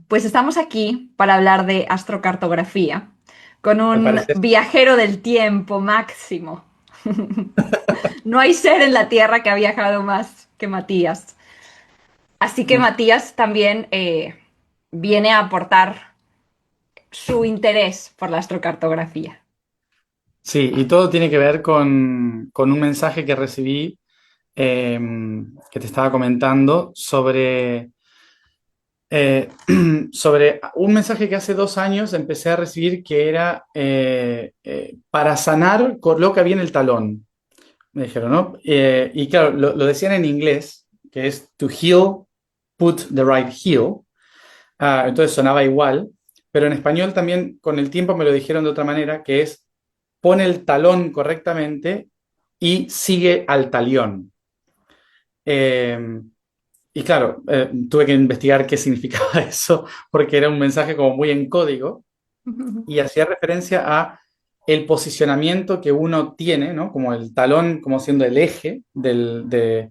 Pues estamos aquí para hablar de astrocartografía con Me un parece. viajero del tiempo máximo. No hay ser en la Tierra que ha viajado más que Matías. Así que Matías también viene a aportar su interés por la astrocartografía. Sí, y todo tiene que ver con un mensaje que recibí, eh, que te estaba comentando eh, sobre un mensaje que hace 2 años empecé a recibir que era para sanar con lo que había en el talón, me dijeron, ¿no? Y claro, lo decían en inglés, que es to heal, put the right heel. Entonces sonaba igual, pero en español también con el tiempo me lo dijeron de otra manera, que es pone el talón correctamente y sigue al talión. Eh, y claro, tuve que investigar qué significaba eso, porque era un mensaje como muy en código y hacía referencia a el posicionamiento que uno tiene, ¿no? Como el talón, como siendo el eje del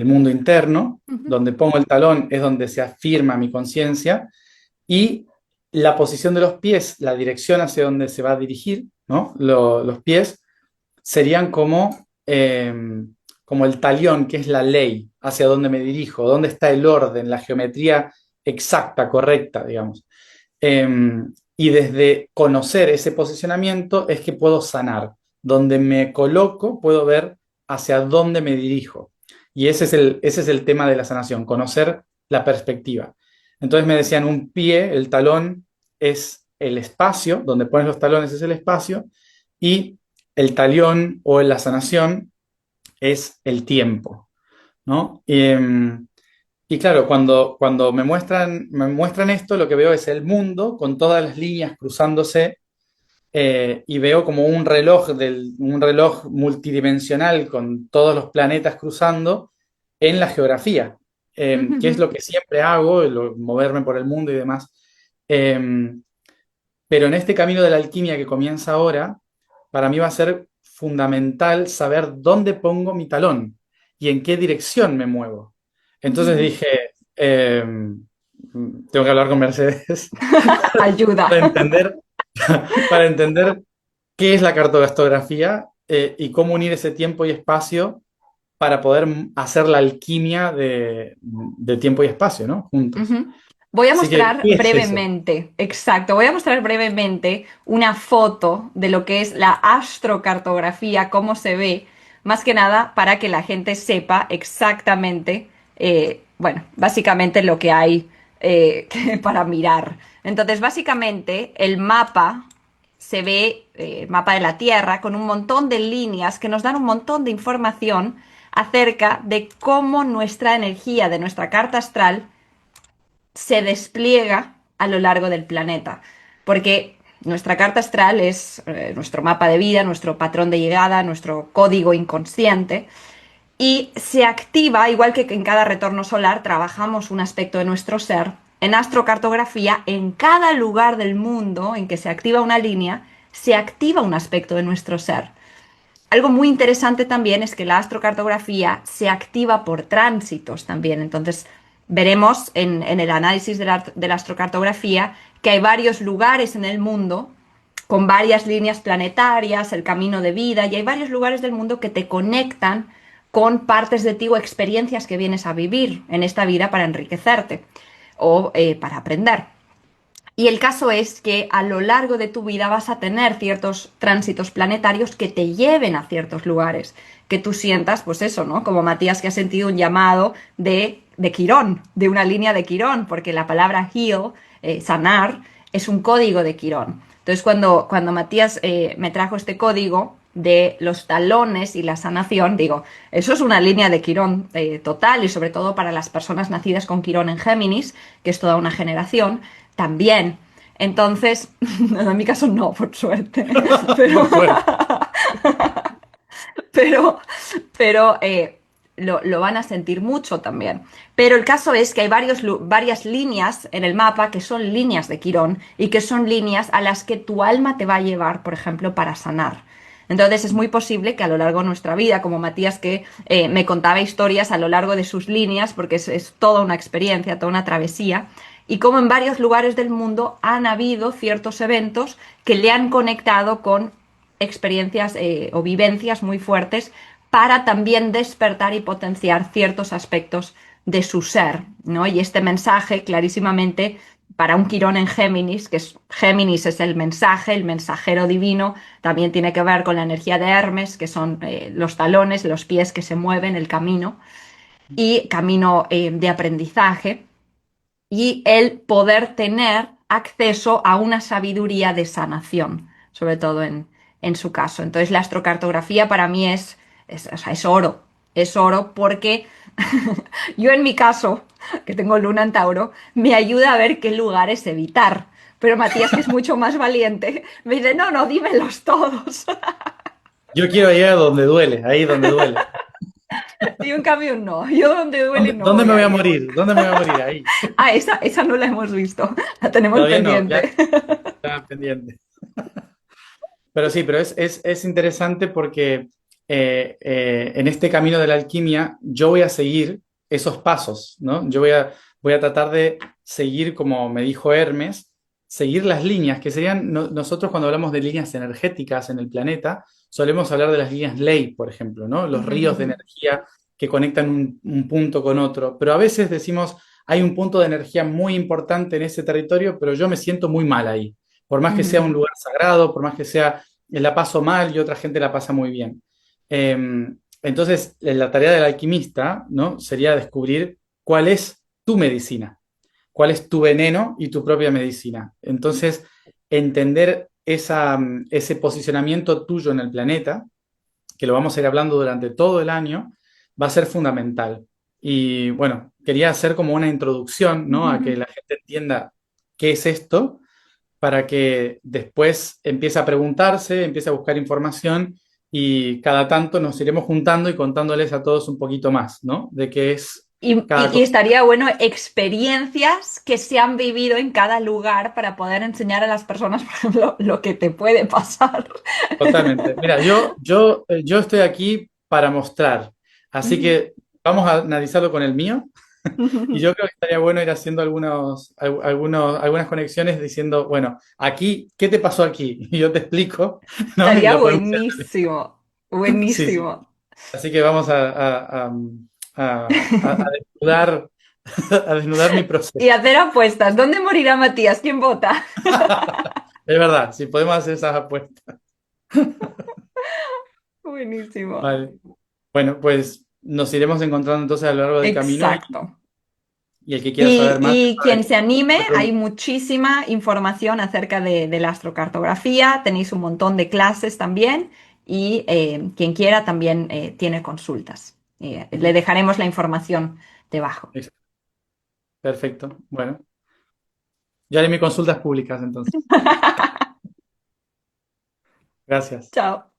mundo interno, donde pongo el talón es donde se afirma mi conciencia y la posición de los pies, la dirección hacia donde se va a dirigir, ¿no? Los pies serían como el talión, que es la ley, hacia dónde me dirijo, dónde está el orden, la geometría exacta, correcta, digamos. Y desde conocer ese posicionamiento es que puedo sanar. Donde me coloco, puedo ver hacia dónde me dirijo. Y ese es el tema de la sanación, conocer la perspectiva. Entonces me decían, un pie, el talón, es el espacio, donde pones los talones es el espacio, y el talión o la sanación es el tiempo, ¿no? Y claro, cuando me muestran esto, lo que veo es el mundo con todas las líneas cruzándose, y veo como un reloj multidimensional con todos los planetas cruzando en la geografía, que es lo que siempre hago, moverme por el mundo y demás. Eh, pero en este camino de la alquimia que comienza ahora, para mí va a ser fundamental saber dónde pongo mi talón y en qué dirección me muevo. Entonces dije, tengo que hablar con Mercedes Ayuda. para entender, para entender qué es la cartografía, y cómo unir ese tiempo y espacio para poder hacer la alquimia de tiempo y espacio, ¿no? Juntos. Ujú. Voy a Así que, mostrar ¿qué es eso? brevemente, exacto, voy a mostrar brevemente una foto de lo que es la astrocartografía, cómo se ve, más que nada para que la gente sepa exactamente, bueno, básicamente lo que hay para mirar. Entonces, básicamente, el mapa se ve, el mapa de la Tierra, con un montón de líneas que nos dan un montón de información acerca de cómo nuestra energía de nuestra carta astral se despliega a lo largo del planeta. Porque nuestra carta astral es nuestro mapa de vida, nuestro patrón de llegada, nuestro código inconsciente. Y se activa, igual que en cada retorno solar, trabajamos un aspecto de nuestro ser. En astrocartografía, en cada lugar del mundo en que se activa una línea, se activa un aspecto de nuestro ser. Algo muy interesante también es que la astrocartografía se activa por tránsitos también. Entonces, veremos en el análisis de la astrocartografía que hay varios lugares en el mundo con varias líneas planetarias, el camino de vida, y hay varios lugares del mundo que te conectan con partes de ti o experiencias que vienes a vivir en esta vida para enriquecerte o para aprender. Y el caso es que a lo largo de tu vida vas a tener ciertos tránsitos planetarios que te lleven a ciertos lugares, que tú sientas, pues eso, ¿no? Como Matías que ha sentido un llamado de Quirón, de una línea de Quirón, porque la palabra heal, sanar, es un código de Quirón. Entonces, cuando Matías me trajo este código de los talones y la sanación, digo, eso es una línea de Quirón total y sobre todo para las personas nacidas con Quirón en Géminis, que es toda una generación también. Entonces, en mi caso no, por suerte, pero, Por suerte. pero, pero lo van a sentir mucho también. Pero el caso es que hay varias líneas en el mapa que son líneas de Quirón y que son líneas a las que tu alma te va a llevar, por ejemplo, para sanar. Entonces es muy posible que a lo largo de nuestra vida, como Matías que me contaba historias a lo largo de sus líneas, porque es toda una experiencia, toda una travesía, y como en varios lugares del mundo han habido ciertos eventos que le han conectado con experiencias o vivencias muy fuertes para también despertar y potenciar ciertos aspectos de su ser, ¿no? Y este mensaje clarísimamente para un Quirón en Géminis, Géminis es el mensaje, el mensajero divino, también tiene que ver con la energía de Hermes, que son los talones, los pies que se mueven, el camino, y camino de aprendizaje, y el poder tener acceso a una sabiduría de sanación, sobre todo en su caso. Entonces la astrocartografía para mí o sea, es oro porque yo en mi caso, que tengo luna en Tauro, me ayuda a ver qué lugares evitar. Pero Matías, que es mucho más valiente, me dice, no, no, dímelos todos. Yo quiero ir a donde duele, ahí donde duele. Y en cambio no, yo donde duele no ¿Dónde voy me voy a a ir. morir? ¿Dónde me voy a morir? Ahí. Ah, esa no la hemos visto, la tenemos Todavía no, ya pendiente. está pendiente. Pero sí, pero es interesante porque en este camino de la alquimia yo voy a seguir esos pasos, ¿no? Voy a tratar de seguir, como me dijo Hermes, seguir las líneas, que serían, nosotros cuando hablamos de líneas energéticas en el planeta, solemos hablar de las líneas ley, por ejemplo, ¿no? Los ríos de energía que conectan un punto con otro, pero a veces decimos, hay un punto de energía muy importante en ese territorio, pero yo me siento muy mal ahí. Por más que sea un lugar sagrado, por más que sea la paso mal y otra gente la pasa muy bien. Eh, entonces, la tarea del alquimista, ¿no? Sería descubrir cuál es tu medicina, cuál es tu veneno y tu propia medicina. Entonces, entender ese posicionamiento tuyo en el planeta, que lo vamos a ir hablando durante todo el año, va a ser fundamental. Y bueno, quería hacer como una introducción, ¿no? A que la gente entienda qué es esto para que después empiece a preguntarse, empiece a buscar información y cada tanto nos iremos juntando y contándoles a todos un poquito más, ¿no? De qué es cada Y cosa. estaría bueno experiencias que se han vivido en cada lugar para poder enseñar a las personas, por ejemplo, lo que te puede pasar. Totalmente. Mira, yo estoy aquí para mostrar, así que vamos a analizarlo con el mío y yo creo que estaría bueno ir haciendo algunas conexiones diciendo, bueno, aquí, ¿qué te pasó aquí? Y yo te explico, ¿no? Y Estaría lo podemos... buenísimo, Sí, sí. buenísimo. Así que vamos a desnudar, a desnudar mi Y proceso. hacer apuestas. ¿Dónde morirá Matías? ¿Quién vota? Es verdad, si podemos hacer esas apuestas. Buenísimo. Vale. Bueno, pues nos iremos encontrando entonces a lo largo del camino Exacto. y el que quiera saber más, Y quien se anime, me hay pregunte. muchísima información acerca de la astrocartografía, tenéis un montón de clases también y quien quiera también tiene consultas. Le Ujú. dejaremos la información debajo. Exacto. Perfecto. Bueno, yo haré mis consultas públicas entonces. Gracias. Chao.